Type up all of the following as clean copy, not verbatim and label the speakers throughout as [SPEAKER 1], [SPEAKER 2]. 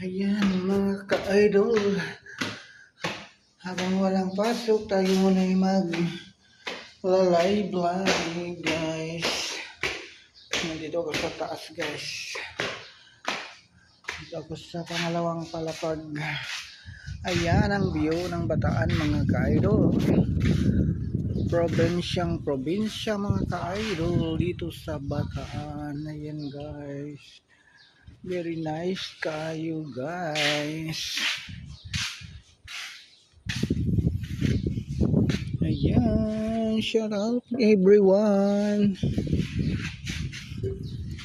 [SPEAKER 1] Ayan mga ka-idol, habang walang pasok tayo muna ay mag-live guys. Nandito ako sa taas guys. Dito ako sa pangalawang palapag. Ayan ang view ng Bataan mga ka-idol. Probinsya mga ka-idol dito sa Bataan. Ayan guys. Very nice kayo guys. Ayan, shout out everyone.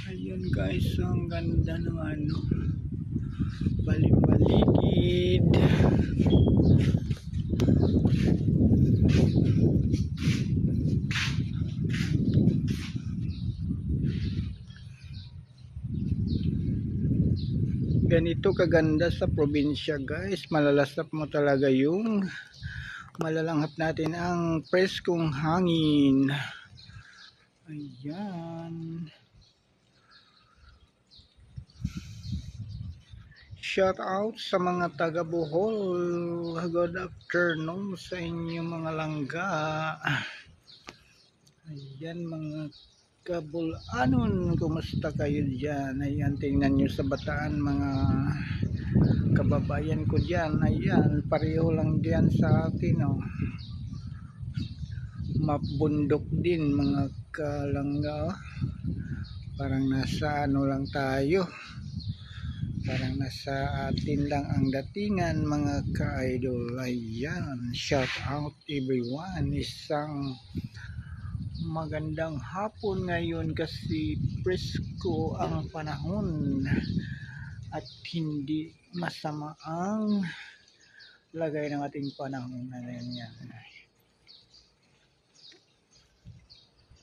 [SPEAKER 1] Ayan guys, ang ganda ng balik-balikid. Ganito kaganda sa probinsya guys. Malalasap mo talaga yung malalanghap natin ang preskong hangin. Ayan. Shout out sa mga taga Bohol. Good afternoon sa inyo mga langga. Ayan mga kabulanon, kumusta kayo dyan? Ayan, tingnan nyo sa Bataan mga kababayan ko dyan. Ayan, pareho lang dyan sa atin, oh. Mabundok din mga kalangga, oh. Parang nasa ano lang tayo, parang nasa atin lang ang datingan mga ka-idol. Ayan, shout out everyone. Isang magandang hapon ngayon kasi presko ang panahon at hindi masama ang lagay ng ating panahon. Ayan yan.